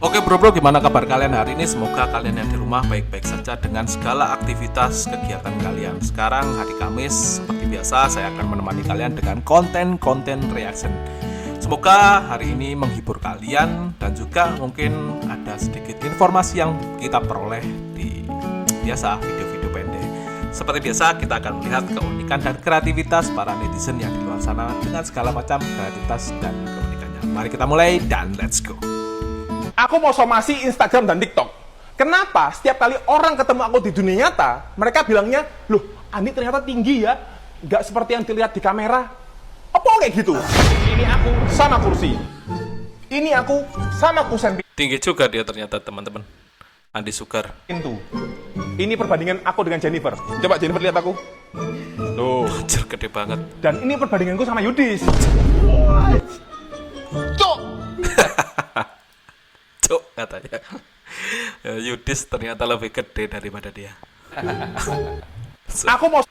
Oke bro, gimana kabar kalian hari ini? Semoga kalian yang di rumah baik-baik saja dengan segala aktivitas kegiatan kalian. Sekarang hari Kamis, seperti biasa saya akan menemani kalian dengan konten-konten reaction. Semoga hari ini menghibur kalian dan juga mungkin ada sedikit informasi yang kita peroleh di biasa video-video pendek. Seperti biasa kita akan melihat keunikan dan kreativitas para netizen yang di luar sana dengan segala macam kreativitas dan keunikannya. Mari kita mulai dan let's go. Aku mau somasi Instagram dan TikTok. Kenapa setiap kali orang ketemu aku di dunia nyata, mereka bilangnya, loh, Andi ternyata tinggi ya, nggak seperti yang dilihat di kamera. Apa kayak gitu? Ini aku sama kursi. Ini aku sama kusen Tinggi juga dia ternyata teman-teman. Andi Sugar. pintu. Ini perbandingan aku dengan Jennifer. Coba Jennifer lihat aku. Tuh. Anjir gede banget. Dan ini perbandinganku sama Yudis. Cok! Cuk katanya. Yudis ternyata lebih gede daripada dia. Aku mau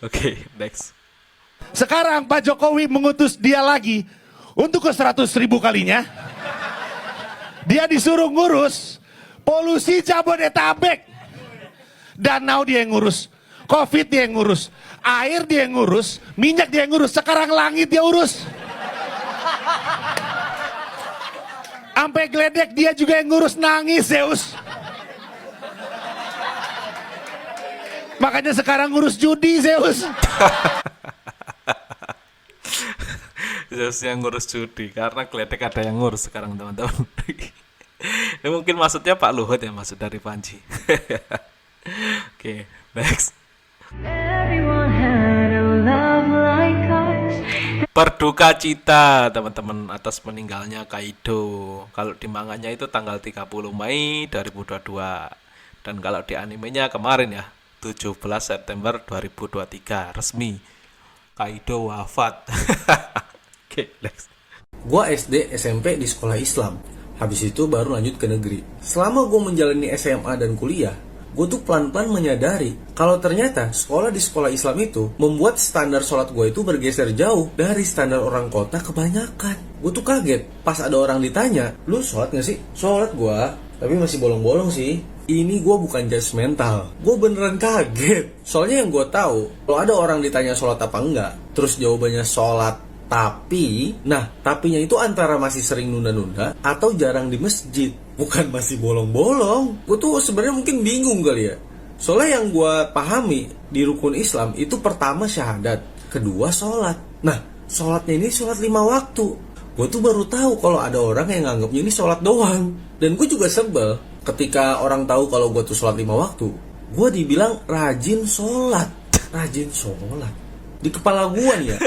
Oke, next. Sekarang Pak Jokowi mengutus dia lagi untuk ke 100.000 kalinya. Dia disuruh ngurus polusi Jabodetabek. Danau dia yang ngurus, Covid dia yang ngurus, air dia yang ngurus, minyak dia yang ngurus, sekarang langit dia urus. Sampai geledek dia juga yang ngurus, nangis Zeus. Makanya sekarang ngurus judi Zeus. Zeus yang ngurus judi karena Gledek ada yang ngurus sekarang teman-teman. Ini mungkin maksudnya Pak Luhut yang maksud dari Panji. Oke, next. Everyone had a love like ours. Berduka cita teman-teman atas meninggalnya Kaido. Kalau di manganya itu tanggal 30 Mei 2022. Dan kalau di animenya kemarin ya 17 September 2023 resmi Kaido wafat. Oke, next. Gua SD, SMP di sekolah Islam. Habis itu baru lanjut ke negeri. Selama gue menjalani SMA dan kuliah, gue tuh pelan-pelan menyadari kalau ternyata sekolah di sekolah Islam itu membuat standar sholat gue itu bergeser jauh dari standar orang kota kebanyakan. Gue tuh kaget pas ada orang ditanya, lu sholat gak sih? Sholat gue, tapi masih bolong-bolong sih. Ini gue bukan judgmental, gue beneran kaget. Soalnya yang gue tahu, kalau ada orang ditanya sholat apa enggak, terus jawabannya sholat tapi, nah tapinya itu antara masih sering nunda-nunda atau jarang di masjid, bukan masih bolong-bolong. Gue tuh sebenarnya mungkin bingung kali ya. Soalnya yang gue pahami di rukun Islam itu pertama syahadat, kedua sholat. Nah, sholatnya ini sholat 5 waktu. Gue tuh baru tahu kalau ada orang yang nganggapnya ini sholat doang. Dan gue juga sebel ketika orang tahu kalau gue tuh sholat 5 waktu. Gue dibilang rajin sholat. Rajin sholat. Di kepala gue nih ya.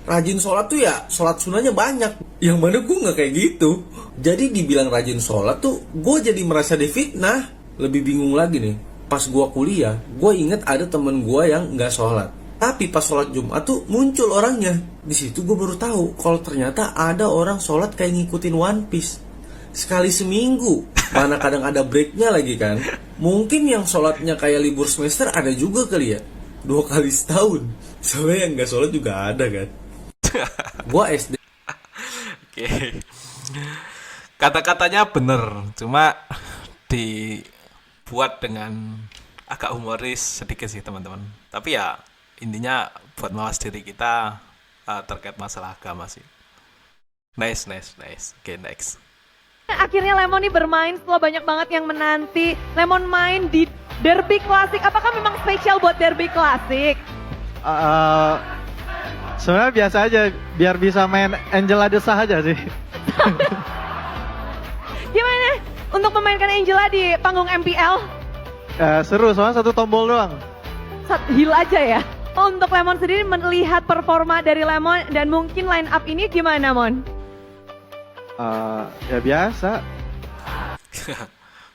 Rajin sholat tuh ya sholat sunahnya banyak. Yang mana gue gak kayak gitu. Jadi dibilang rajin sholat tuh gue jadi merasa difitnah. Lebih bingung lagi nih, pas gue kuliah, gue inget ada temen gue yang gak sholat. Tapi pas sholat Jumat tuh muncul orangnya. Di situ gue baru tahu kalau ternyata ada orang sholat kayak ngikutin One Piece. Sekali seminggu, mana kadang ada breaknya lagi kan. Mungkin yang sholatnya kayak libur semester ada juga kali ya. 2 kali setahun. Soalnya yang gak sholat juga ada kan. Gua SD. Oke. Kata-katanya bener, cuma dibuat dengan agak humoris sedikit sih teman-teman. Tapi ya intinya buat mawas diri kita terkait masalah agama sih. Nice. Oke, next. Akhirnya Lemon nih bermain setelah banyak banget yang menanti. Lemon main di Derby Classic. Apakah memang spesial buat Derby Classic? Sebenarnya biasa aja, biar bisa main Angela Desah aja sih. Gimana untuk memainkan Angela di panggung MPL? Seru, soalnya satu tombol doang. Heal aja ya. Untuk Lemon sendiri melihat performa dari Lemon dan mungkin line up ini gimana, Mon? Ya biasa.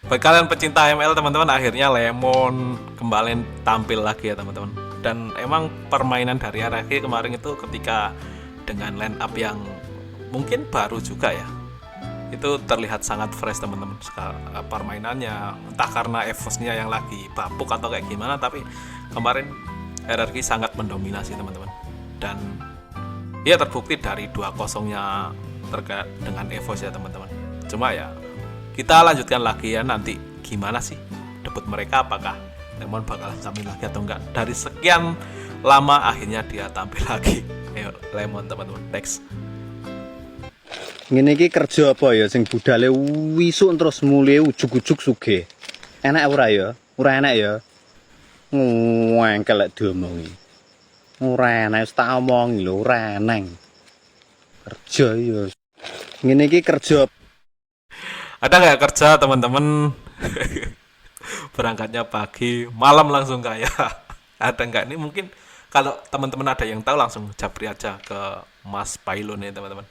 Bagi kalian pecinta ML teman-teman, akhirnya Lemon kembali tampil lagi ya teman-teman. Dan emang permainan dari RRQ kemarin itu ketika dengan line up yang mungkin baru juga ya, itu terlihat sangat fresh teman-teman. Permainannya entah karena EVOS-nya yang lagi bapuk atau kayak gimana, tapi kemarin RRQ sangat mendominasi teman-teman. Dan ya terbukti dari 2-0-nya terkait dengan EVOS ya teman-teman. Cuma ya kita lanjutkan lagi ya, nanti gimana sih debut mereka, apakah Lemon bakalan tampil lagi atau enggak. Dari sekian lama akhirnya dia tampil lagi. Ayo Lemon teman-teman, next. Ngene iki kerja apa ya sing budale wisuk terus mulai ujug-ujug sugih. Enak ora ya? Ora enak ya. Ngengkel lek diomongi. Ora enak wis tak omongi lho, ora enak. Kerja ya. Ngene iki kerja. Ada nggak kerja teman-teman? Berangkatnya pagi, malam langsung kaya. Ada nggak? Ini mungkin kalau teman-teman ada yang tahu langsung japri aja ke Mas Pailon ya teman-teman.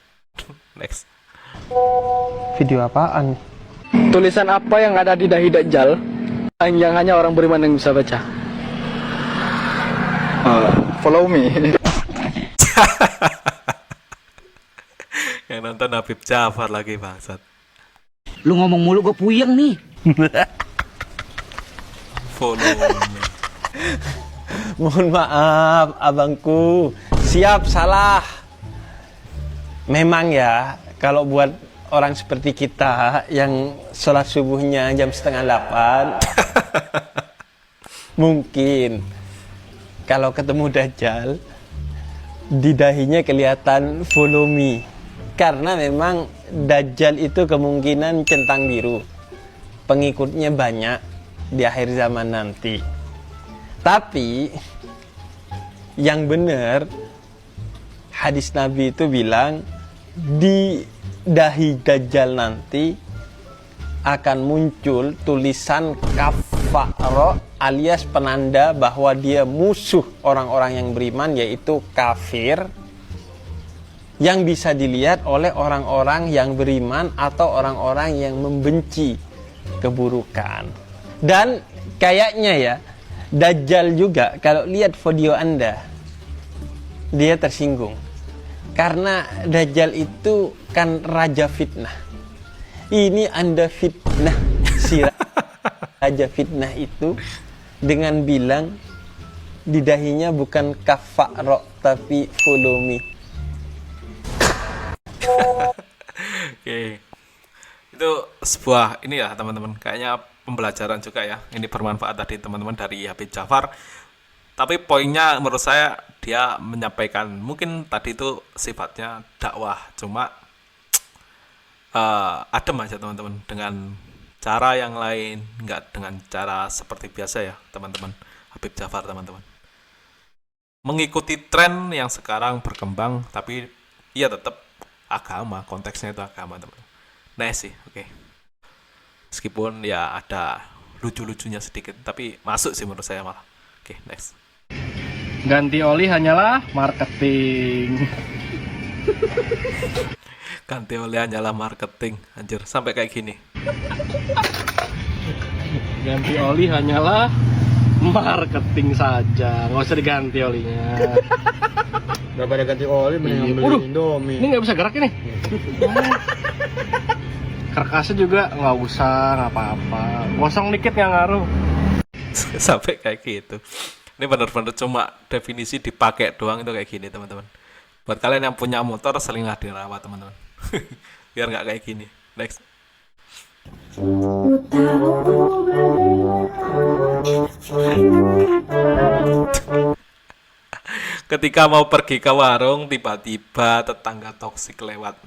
Next. Video apaan? Tulisan apa yang ada di dahi Dajjal yang hanya orang beriman yang bisa baca? Follow me. Yang nonton Habib Jafar lagi bangsat. Lu ngomong mulu gue puyeng nih. Follow me. Mohon maaf abangku, siap salah. Memang ya, kalau buat orang seperti kita yang sholat subuhnya jam 7:30, mungkin kalau ketemu Dajjal di dahinya kelihatan follow me, karena memang Dajjal itu kemungkinan centang biru, pengikutnya banyak di akhir zaman nanti. Tapi yang benar hadis Nabi itu bilang di dahi Dajjal nanti akan muncul tulisan kafaro alias penanda bahwa dia musuh orang-orang yang beriman, yaitu kafir, yang bisa dilihat oleh orang-orang yang beriman atau orang-orang yang membenci keburukan. Dan kayaknya ya Dajjal juga kalau lihat video Anda dia tersinggung, karena Dajjal itu kan raja fitnah. Ini Anda fitnah si raja fitnah itu dengan bilang di dahinya bukan kafaro tapi follow me. Oke. Itu sebuah ini ya teman-teman, kayaknya pembelajaran juga ya. Ini bermanfaat tadi teman-teman dari Habib Jafar. Tapi poinnya menurut saya dia menyampaikan, mungkin tadi itu sifatnya dakwah, cuma adem aja teman-teman, dengan cara yang lain, nggak dengan cara seperti biasa ya teman-teman. Habib Jafar teman-teman mengikuti tren yang sekarang berkembang, tapi ia tetap agama, konteksnya itu agama teman-teman. Nice sih, oke. Meskipun ya ada lucu-lucunya sedikit, tapi masuk sih menurut saya malah. Oke, next. Ganti oli hanyalah marketing. Ganti oleh hanyalah marketing, anjir, sampai kayak gini. Ganti oli hanyalah marketing saja, nggak usah diganti olinya. Daripada ganti oli mending beli Indomie. Ini nggak bisa gerak ini. Karkasnya juga nggak usah, nggak apa-apa. Kosong dikit nggak ngaruh. Sampai kayak gitu. Ini benar-benar cuma definisi dipakai doang itu kayak gini teman-teman. Buat kalian yang punya motor, selinglah dirawat teman-teman. Biar nggak kayak gini. Next. Ketika mau pergi ke warung, tiba-tiba tetangga toksik lewat.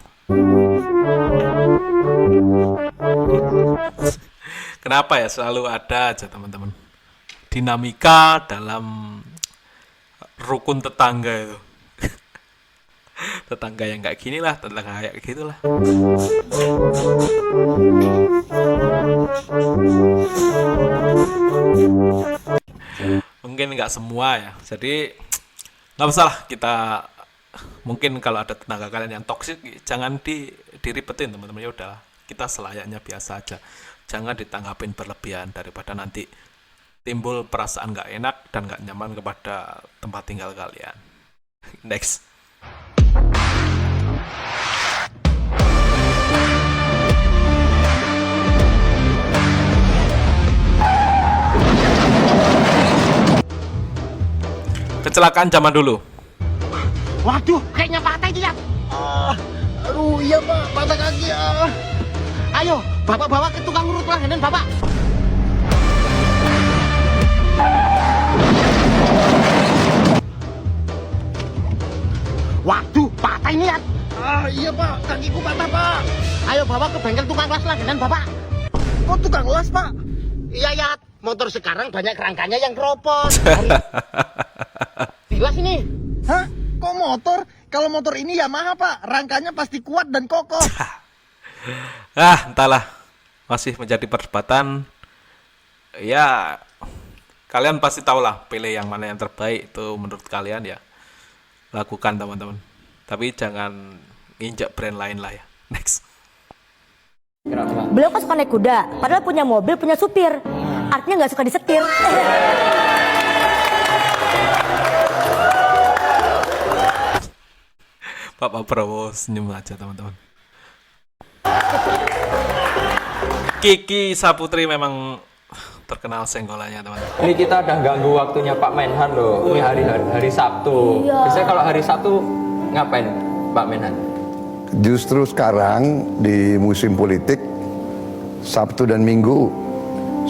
Kenapa ya selalu ada aja teman-teman dinamika dalam rukun tetangga itu. Tetangga yang kayak gini lah, tetangga kayak gitulah. Mungkin nggak semua ya, jadi nggak masalah kita. Mungkin kalau ada tetangga kalian yang toksik, jangan diribetin teman-teman, ya udah kita selayaknya biasa aja, jangan ditanggapin berlebihan daripada nanti timbul perasaan nggak enak dan nggak nyaman kepada tempat tinggal kalian. Next. Kecelakaan zaman dulu. Waduh, kayaknya patah dia. Aduh, iya Pak, patah kaki ya. Ayo, Bapak bawa ke tukang urut langganan Bapak. Waduh, patah ini ya. Iya Pak, kakiku patah Pak. Ayo bawa ke bengkel tukang las langganan Bapak. Kok tukang las Pak? Iya ya, motor sekarang banyak rangkanya yang keropos. Dilas ini. Hah? Kok motor? Kalau motor ini Yamaha Pak, rangkanya pasti kuat dan kokoh. Entahlah, masih menjadi perdebatan. Ya, kalian pasti tahu lah pilih yang mana yang terbaik itu menurut kalian ya. Lakukan teman-teman. Tapi jangan injak brand lain lah ya. Next. Beliau kan suka naik kuda, padahal punya mobil, punya supir. Artinya nggak suka disetir. Pak Prabowo senyum aja teman-teman. Kiki Saputri memang terkenal senggolannya teman-teman. Ini kita udah ganggu waktunya Pak Menhan loh. Ini hari Sabtu. Iya. Biasanya kalau hari Sabtu ngapain Pak Menhan? Justru sekarang di musim politik Sabtu dan Minggu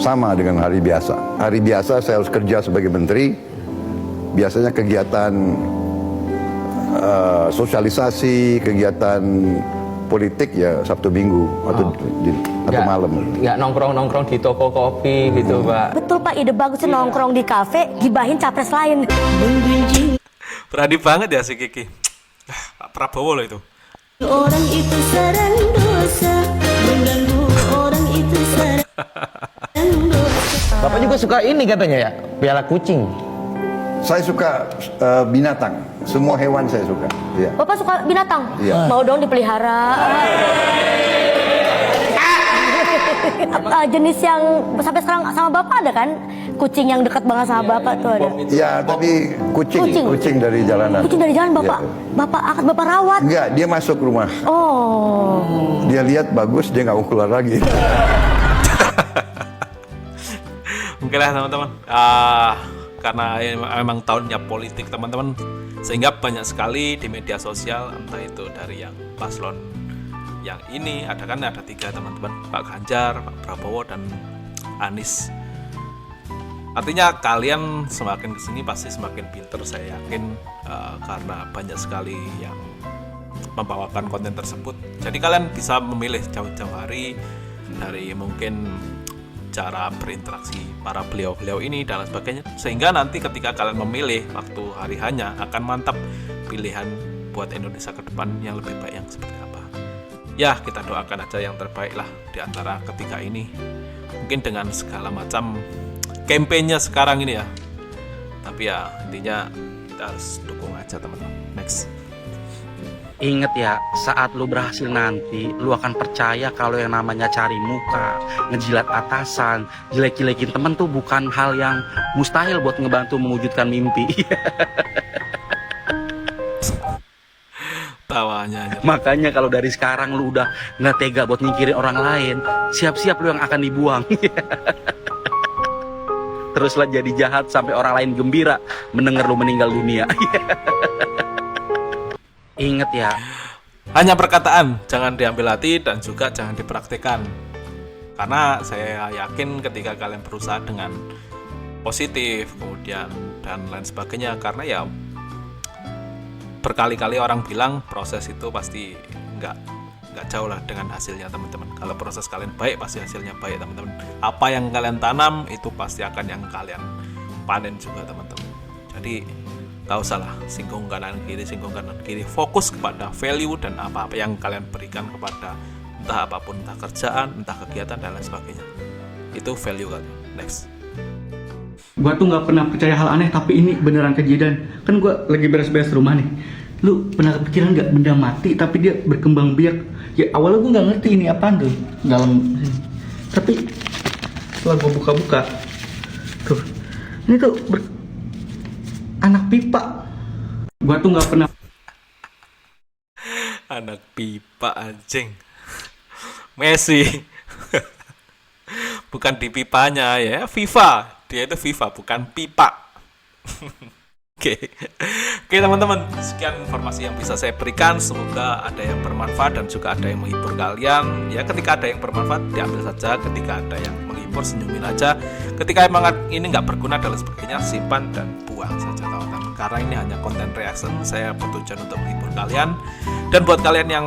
sama dengan hari biasa. Hari biasa saya harus kerja sebagai menteri. Biasanya kegiatan sosialisasi, kegiatan politik ya Sabtu Minggu atau malam. Nggak nongkrong-nongkrong di toko kopi gitu Pak. Betul Pak, ide bagus nongkrong di kafe, gibahin capres lain. Berani banget ya si Kiki. Pak Prabowo loh itu. Orang itu sarang dosa, mengganggu orang itu sarang dosa. Bapak juga suka ini katanya ya, piala kucing. Saya suka binatang, semua hewan saya suka. Ya. Bapak suka binatang? Iya. Mau dong dipelihara. Jenis yang sampai sekarang sama Bapak ada kan? Kucing yang dekat banget sama Bapak tuh ada. Ya, tapi kucing dari jalanan. Kucing dari jalan Bapak. Ya. Bapak akan Bapak rawat. Enggak, dia masuk rumah. Oh. Dia lihat bagus, dia nggak mau keluar lagi. Mungkin lah teman-teman. Karena memang tahunnya politik teman-teman, sehingga banyak sekali di media sosial, entah itu dari yang paslon yang ini ada 3 teman-teman, Pak Ganjar, Pak Prabowo, dan Anies. Artinya kalian semakin kesini pasti semakin pinter saya yakin, karena banyak sekali yang membawakan konten tersebut. Jadi kalian bisa memilih jauh-jauh hari dari mungkin cara berinteraksi para beliau-beliau ini dan lain sebagainya, sehingga nanti ketika kalian memilih waktu hari hanya akan mantap pilihan buat Indonesia ke depan yang lebih baik yang seperti apa. Ya, kita doakan aja yang terbaik lah di antara ketiga ini, mungkin dengan segala macam kampanye sekarang ini ya. Tapi ya intinya kita harus dukung aja teman-teman. Next. Ingat ya, saat lu berhasil nanti, lu akan percaya kalau yang namanya cari muka, ngejilat atasan, jelek-jelekin temen tuh bukan hal yang mustahil buat ngebantu mewujudkan mimpi. Tawanya aja. Makanya kalau dari sekarang lu udah nggak tega buat nyingkirin orang lain, siap-siap lu yang akan dibuang. Teruslah jadi jahat sampai orang lain gembira mendengar lu meninggal dunia. Ingat ya, hanya perkataan, jangan diambil hati dan juga jangan dipraktikkan. Karena saya yakin ketika kalian berusaha dengan positif, kemudian dan lain sebagainya, karena ya berkali-kali orang bilang proses itu pasti nggak jauh lah dengan hasilnya teman-teman. Kalau proses kalian baik pasti hasilnya baik teman-teman. Apa yang kalian tanam itu pasti akan yang kalian panen juga teman-teman. Jadi gak usah lah singgung kanan kiri, fokus kepada value dan apa-apa yang kalian berikan kepada entah apapun, entah kerjaan, entah kegiatan dan lain sebagainya. Itu value kalian. Next. Gua tuh nggak pernah percaya hal aneh, tapi ini beneran kejadian. Kan gua lagi beres-beres rumah nih. Lu pernah kepikiran nggak benda mati tapi dia berkembang biak? Ya awalnya gua nggak ngerti ini apaan tuh dalam sini. Tapi setelah gua buka-buka, tuh ini tuh anak pipa. Gua tuh nggak pernah. Anak pipa anjing. Messi. Bukan di pipanya ya, FIFA. Dia itu FIFA bukan pipa. Oke teman-teman, sekian informasi yang bisa saya berikan. Semoga ada yang bermanfaat dan juga ada yang menghibur kalian. Ya, ketika ada yang bermanfaat diambil saja, ketika ada yang menghibur senyumin aja. Ketika emang ini nggak berguna dan sebagainya, simpan dan buang saja teman-teman. Karena ini hanya konten reaction, saya bertujuan untuk menghibur kalian. Dan buat kalian yang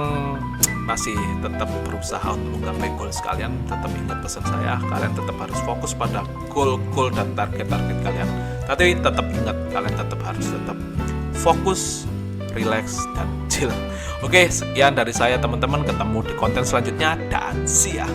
masih tetap berusaha untuk menggapai goals kalian, tetap ingat pesan saya, kalian tetap harus fokus pada goal dan target-target kalian. Tapi tetap ingat, kalian tetap harus fokus, relax, dan chill. Oke, sekian dari saya teman-teman, ketemu di konten selanjutnya dan see ya.